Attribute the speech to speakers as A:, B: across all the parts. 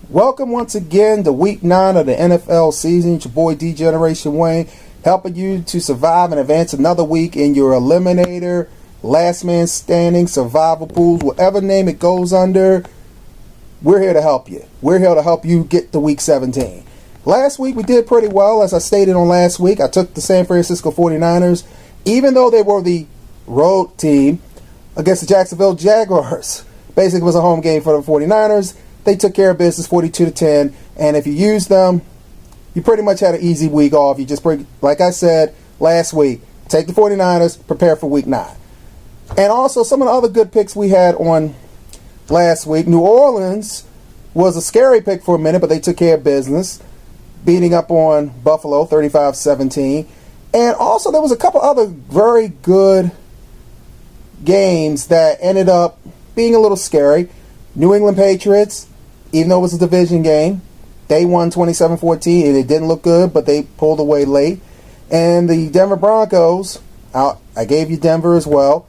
A: Welcome once again to week 9 of the NFL season. It's your boy D-Generation Wayne, helping you to survive and advance another week in your Eliminator, last man standing, survival pools, whatever name it goes under. We're here to help you. We're here to help you get to week 17. Last week we did pretty well. As I stated on last week, I took the San Francisco 49ers, even though they were the road team against the Jacksonville Jaguars. Basically, it was a home game for the 49ers. They took care of business 42-10, and if you use them, you pretty much had an easy week off. You just bring, like I said last week, take the 49ers, prepare for week 9. And also, some of the other good picks we had on last week. New Orleans was a scary pick for a minute, but they took care of business, beating up on Buffalo 35-17. And also, there was a couple other very good games that ended up being a little scary. New England Patriots, even though it was a division game, they won 27-14, and it didn't look good, but they pulled away late. And the Denver Broncos, I gave you Denver as well.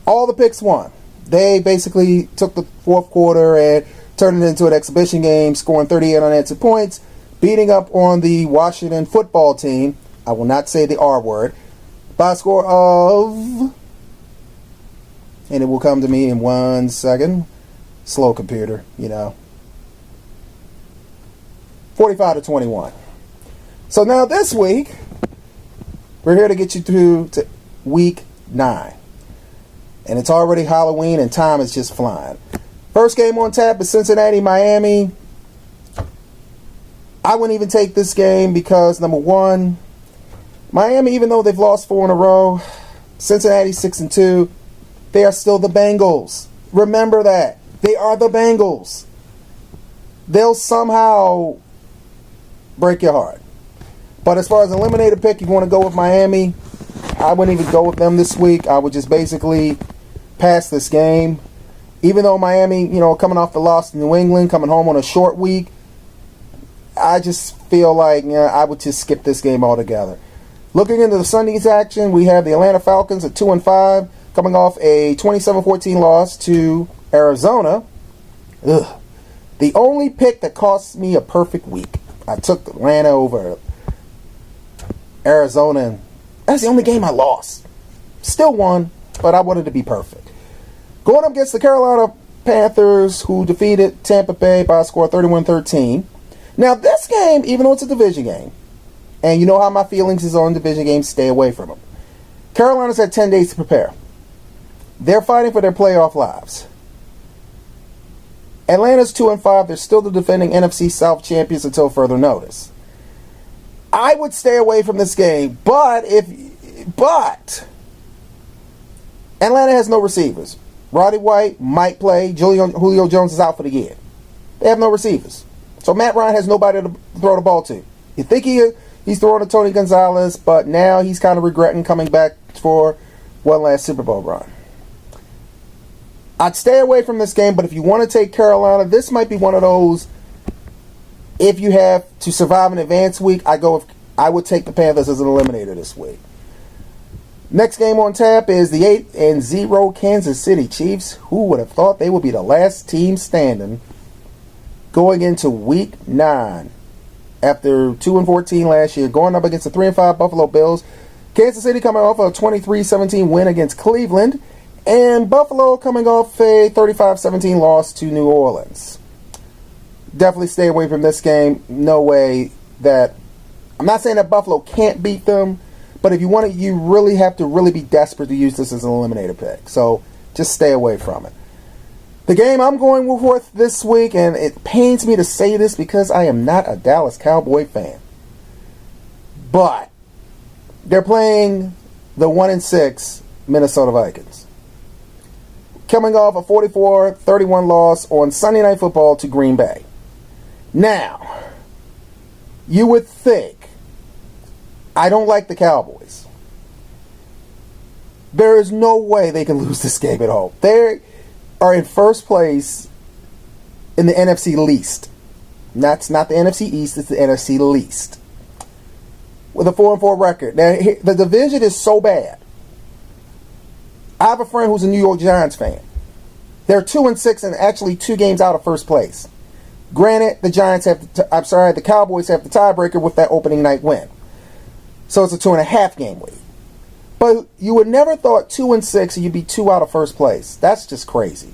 A: All the picks won. They basically took the fourth quarter and turned it into an exhibition game, scoring 38 unanswered points, beating up on the Washington football team, I will not say the R word, by a score of, and it will come to me in 1 second, slow computer, 45-21. So now this week, we're here to get you through to week 9. And it's already Halloween and time is just flying. First game on tap is Cincinnati, Miami. I wouldn't even take this game because, number one, Miami, even though they've lost 4 in a row, Cincinnati 6-2, they are still the Bengals. Remember that. They are the Bengals. They'll somehow break your heart. But as far as an eliminator pick, you want to go with Miami, I wouldn't even go with them this week. I would just basically pass this game. Even though Miami, coming off the loss to New England, coming home on a short week, I just feel like I would just skip this game altogether. Looking into the Sunday's action, we have the Atlanta Falcons at 2-5, coming off a 27-14 loss to Arizona. The only pick that cost me a perfect week. I took Atlanta over Arizona, and that's the only game I lost. Still won, but I wanted to be perfect. Going up against the Carolina Panthers, who defeated Tampa Bay by a score of 31-13. Now, this game, even though it's a division game, and you know how my feelings is on division games, stay away from them. Carolina's had 10 days to prepare. They're fighting for their playoff lives. Atlanta's 2-5. They're still the defending NFC South champions until further notice. I would stay away from this game, but Atlanta has no receivers. Roddy White might play. Julio Jones is out for the year. They have no receivers. So Matt Ryan has nobody to throw the ball to. You think he's throwing to Tony Gonzalez, but now he's kind of regretting coming back for one last Super Bowl run. I'd stay away from this game, but if you want to take Carolina, this might be one of those, if you have to survive an advanced week, I would take the Panthers as an eliminator this week. Next game on tap is the 8-0 Kansas City Chiefs. Who would have thought they would be the last team standing going into week 9 after 2-14 last year, going up against the 3-5 Buffalo Bills. Kansas City coming off a 23-17 win against Cleveland, and Buffalo coming off a 35-17 loss to New Orleans. Definitely stay away from this game. No way that... I'm not saying that Buffalo can't beat them, but if you want it, you really have to really be desperate to use this as an eliminator pick. So just stay away from it. The game I'm going with this week, and it pains me to say this because I am not a Dallas Cowboy fan, but they're playing the 1-6 Minnesota Vikings, coming off a 44-31 loss on Sunday Night Football to Green Bay. Now, you would think I don't like the Cowboys. There is no way they can lose this game at home. They are in first place in the NFC least. That's not the NFC East, it's the NFC least, with a 4-4 record. Now, the division is so bad. I have a friend who's a New York Giants fan. They're 2-6 and actually 2 games out of first place. Granted, the the Cowboys have the tiebreaker with that opening night win. So it's a 2.5 game lead. But you would never thought 2-6 and you'd be 2 out of first place. That's just crazy.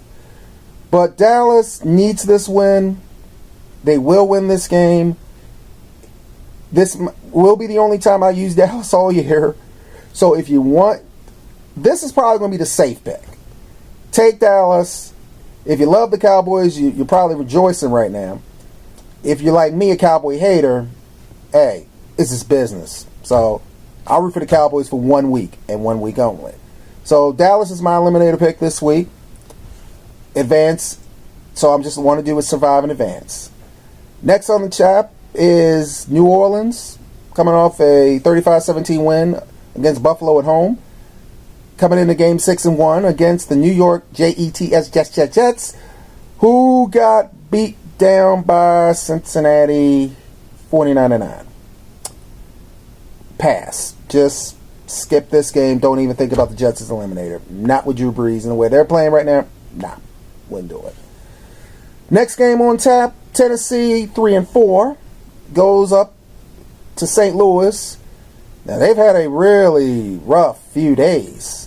A: But Dallas needs this win. They will win this game. This will be the only time I use Dallas all year. So if you want, this is probably going to be the safe pick. Take Dallas. If you love the Cowboys, you're probably rejoicing right now. If you're like me, a Cowboy hater, hey, it's just business. So I'll root for the Cowboys for 1 week and 1 week only. So Dallas is my eliminator pick this week. Advance. So I'm just want to do is survive and advance. Next on the chap is New Orleans, coming off a 35-17 win against Buffalo at home. Coming into game 6-1 against the New York Jets, who got beat down by Cincinnati 49-9. Pass. Just skip this game. Don't even think about the Jets as eliminator. Not with Drew Brees and the way they're playing right now. Nah, wouldn't do it. Next game on tap, Tennessee 3-4 goes up to St. Louis. Now they've had a really rough few days.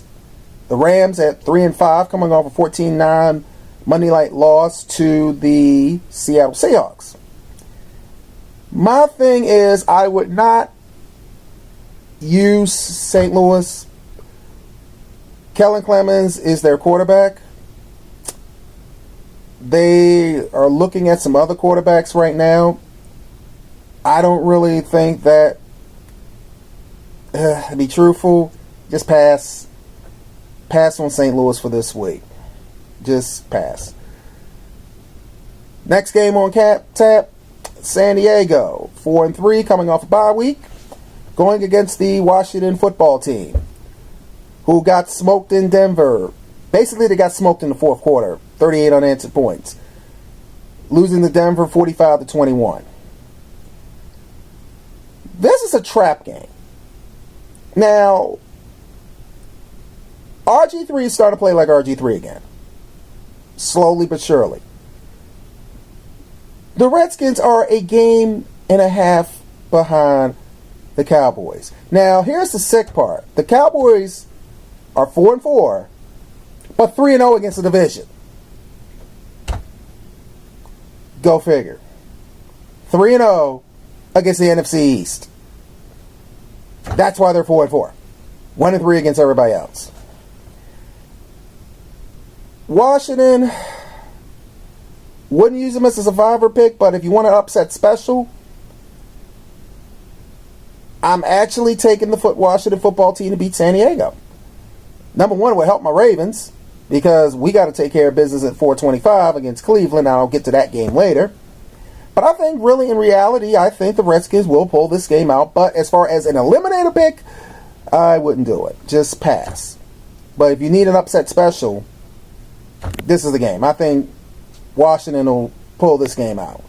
A: The Rams at 3-5, coming off a 14-9 Monday night loss to the Seattle Seahawks. My thing is, I would not use St. Louis. Kellen Clemens is their quarterback. They are looking at some other quarterbacks right now. I don't really think that, to be truthful, just pass. Pass on St. Louis for this week. Just pass. Next game on tap, San Diego 4-3, coming off a bye week, going against the Washington football team, who got smoked in Denver. Basically, they got smoked in the fourth quarter, 38 unanswered points, losing to Denver 45-21. This is a trap game. Now, RG3 is starting to play like RG3 again. Slowly but surely. The Redskins are a game and a half behind the Cowboys. Now, here's the sick part. The Cowboys are 4-4, but 3-0 against the division. Go figure. 3-0 against the NFC East. That's why they're 4-4. 1-3 against everybody else. Washington, wouldn't use them as a survivor pick, but if you want an upset special, I'm actually taking the Washington football team to beat San Diego. Number one, it would help my Ravens, because we got to take care of business at 4:25 against Cleveland. I'll get to that game later. But I think really, in reality, I think the Redskins will pull this game out. But as far as an eliminator pick, I wouldn't do it. Just pass. But if you need an upset special, this is the game. I think Washington will pull this game out.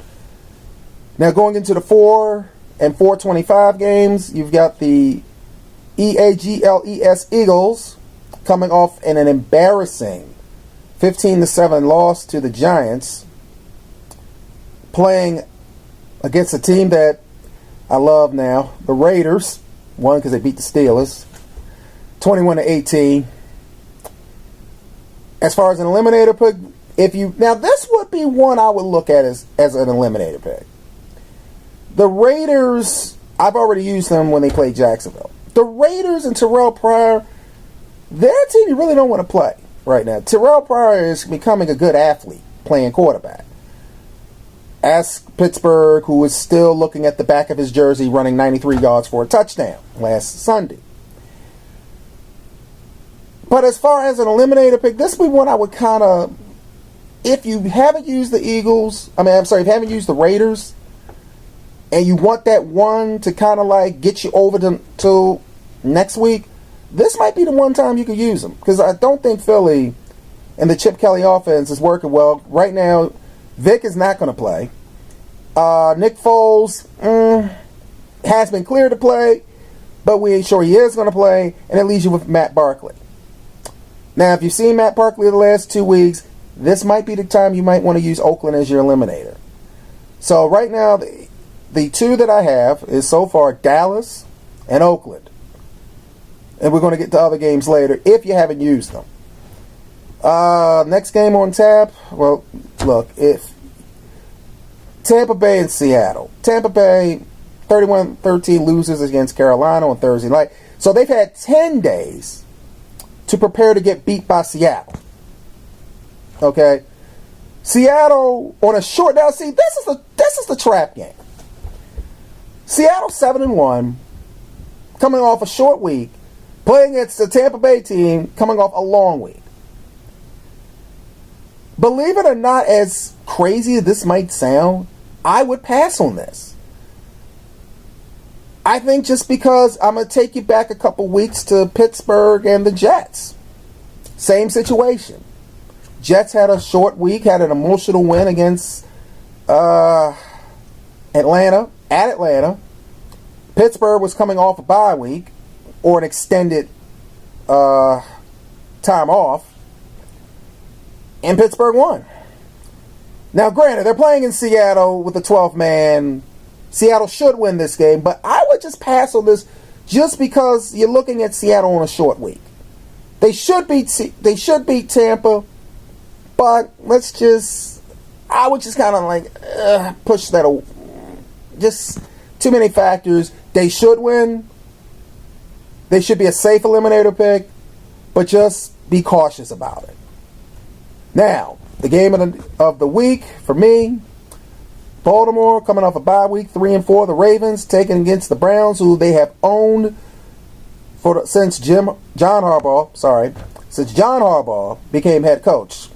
A: Now going into the 4 and 4:25 games, you've got the EAGLES Eagles coming off in an embarrassing 15-7 loss to the Giants, playing against a team that I love now, the Raiders. One, because they beat the Steelers 21-18. As far as an eliminator pick, now this would be one I would look at as an eliminator pick. The Raiders, I've already used them when they played Jacksonville. The Raiders and Terrell Pryor, they're a team you really don't want to play right now. Terrell Pryor is becoming a good athlete playing quarterback. Ask Pittsburgh, who is still looking at the back of his jersey running 93 yards for a touchdown last Sunday. But as far as an eliminator pick, this would be one I would kind of, if you haven't used the if you haven't used the Raiders, and you want that one to kind of like get you over to next week, this might be the one time you can use them. Because I don't think Philly and the Chip Kelly offense is working well. Right now, Vic is not going to play. Nick Foles has been cleared to play, but we ain't sure he is going to play, and it leaves you with Matt Barkley. Now, if you've seen Matt Barkley the last 2 weeks, this might be the time you might want to use Oakland as your eliminator. So right now, the two that I have is so far Dallas and Oakland. And we're going to get to other games later if you haven't used them. Next game on tap. Well, look, if Tampa Bay and Seattle. Tampa Bay 31-13 loses against Carolina on Thursday night. So they've had 10 days to prepare to get beat by Seattle. Okay? Seattle on a short. Now, see, this is the trap game. Seattle 7-1, coming off a short week, playing against the Tampa Bay team, coming off a long week. Believe it or not, as crazy as this might sound, I would pass on this. I think just because I'm going to take you back a couple weeks to Pittsburgh and the Jets. Same situation. Jets had a short week, had an emotional win against Atlanta, at Atlanta. Pittsburgh was coming off a bye week or an extended time off, and Pittsburgh won. Now, granted, they're playing in Seattle with the 12th man. Seattle should win this game, but I would just pass on this just because you're looking at Seattle on a short week. They should beat Tampa. But I would just kind of like push that. Just too many factors. They should win. They should be a safe eliminator pick, but just be cautious about it. Now, the game of the week for me, Baltimore coming off a bye week, 3-4. The Ravens taking against the Browns, who they have owned since John Harbaugh became head coach.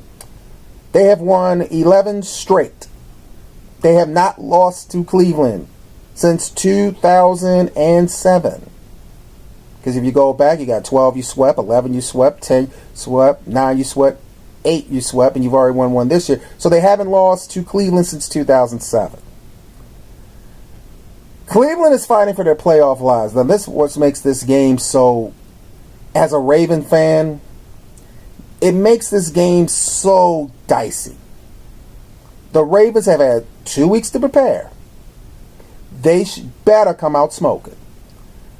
A: They have won 11 straight. They have not lost to Cleveland since 2007. Because if you go back, you got 12 you swept, 11 you swept, 10 swept, 9 you swept, 8 you swept, and you've already won one this year. So they haven't lost to Cleveland since 2007. Cleveland is fighting for their playoff lives. Now, this is what makes this game so, as a Raven fan, it makes this game so dicey. The Ravens have had 2 weeks to prepare. They better come out smoking.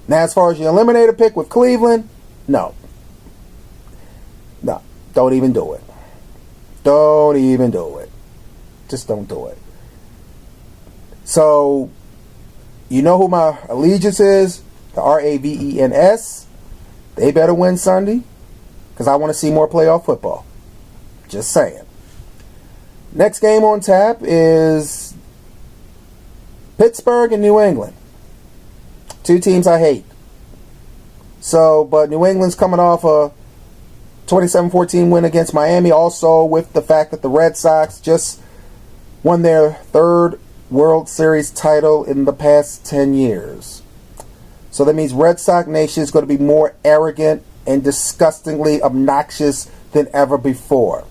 A: Now, as far as your eliminator pick with Cleveland, no. No, don't even do it. Don't even do it. Just don't do it. So, you know who my allegiance is? The Ravens. They better win Sunday, because I want to see more playoff football. Just saying. Next game on tap is Pittsburgh and New England. Two teams I hate. But New England's coming off a 27-14 win against Miami. Also with the fact that the Red Sox just won their third World Series title in the past 10 years. So that means Red Sox Nation is going to be more arrogant and disgustingly obnoxious than ever before.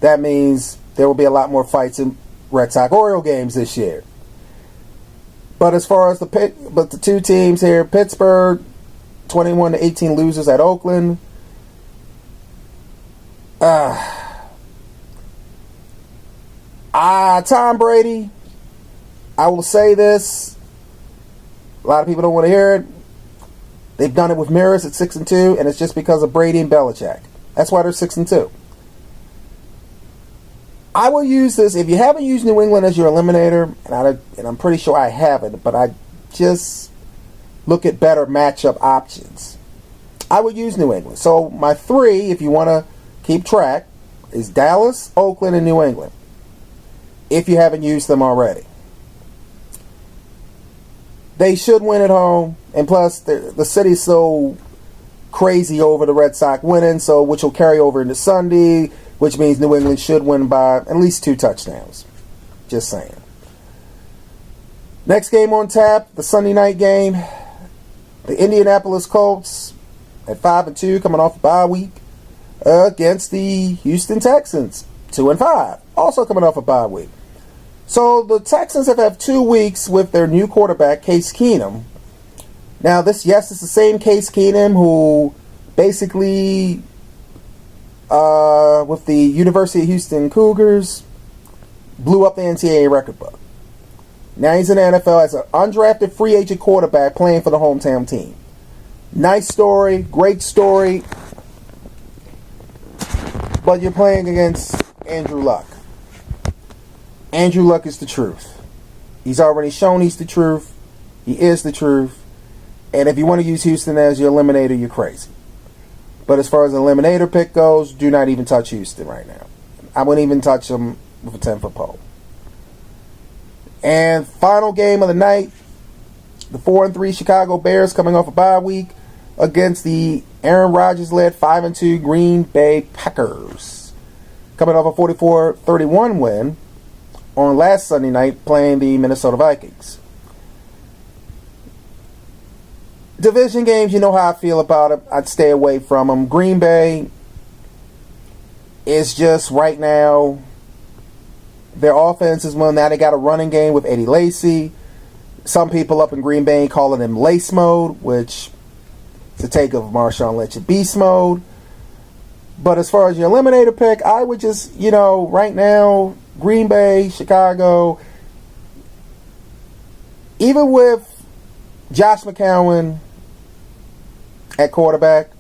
A: That means there will be a lot more fights in Red Sox Oriole games this year. But as far as the two teams here, Pittsburgh 21-18 losers at Oakland. Tom Brady, I will say this. A lot of people don't want to hear it. They've done it with mirrors at 6-2, and it's just because of Brady and Belichick. That's why they're 6-2. I will use this. If you haven't used New England as your eliminator, and I'm pretty sure I haven't, but I just look at better matchup options, I would use New England. So my 3, if you want to keep track, is Dallas, Oakland, and New England, if you haven't used them already. They should win at home, and plus the city's so crazy over the Red Sox winning, which will carry over into Sunday, which means New England should win by at least 2 touchdowns. Just saying. Next game on tap, the Sunday night game. The Indianapolis Colts at 5-2, coming off a bye week, against the Houston Texans, 2-5, also coming off a bye week. So the Texans have had 2 weeks with their new quarterback, Case Keenum. Now, it's the same Case Keenum who basically, with the University of Houston Cougars, blew up the NCAA record book. Now he's in the NFL as an undrafted free agent quarterback playing for the hometown team. Nice story, great story, but you're playing against Andrew Luck. Andrew Luck is the truth. He's already shown he's the truth. He is the truth. And if you want to use Houston as your eliminator, you're crazy. But as far as an eliminator pick goes, do not even touch Houston right now. I wouldn't even touch them with a 10-foot pole. And final game of the night, the 4-3 Chicago Bears coming off a bye week against the Aaron Rodgers-led 5-2 Green Bay Packers. Coming off a 44-31 win on last Sunday night playing the Minnesota Vikings. Division games, you know how I feel about it. I'd stay away from them. Green Bay is just right now, their offense is one. Now they got a running game with Eddie Lacy. Some people up in Green Bay calling him Lace Mode, which is a take of Marshawn Lynch at Beast Mode. But as far as your eliminator pick, I would just, right now, Green Bay, Chicago, even with Josh McCown at quarterback,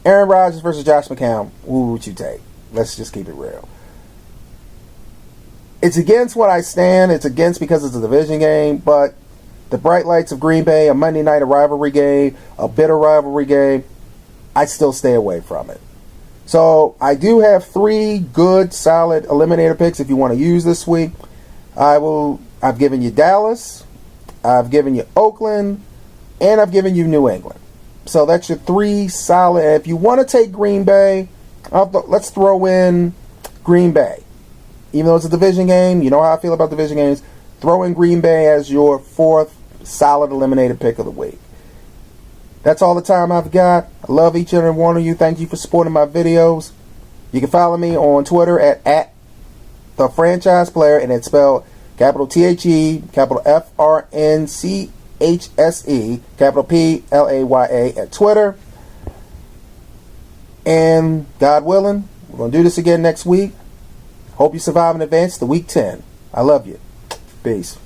A: Aaron Rodgers versus Josh McCown, who would you take? Let's just keep it real. It's against what I stand. It's against because it's a division game, but the bright lights of Green Bay, a Monday night, a rivalry game, a bitter rivalry game, I still stay away from it. So I do have 3 good, solid eliminator picks if you want to use this week. I've given you Dallas, I've given you Oakland, and I've given you New England. So that's your 3 solid. If you want to take Green Bay, let's throw in Green Bay. Even though it's a division game, you know how I feel about division games. Throw in Green Bay as your 4th solid eliminated pick of the week. That's all the time I've got. I love each and every one of you. Thank you for supporting my videos. You can follow me on Twitter at the franchise player, and it's spelled capital THE, capital FRNCHSE, capital PLAYA at Twitter. And God willing, we're going to do this again next week. Hope you survive and advance to week 10. I love you. Peace.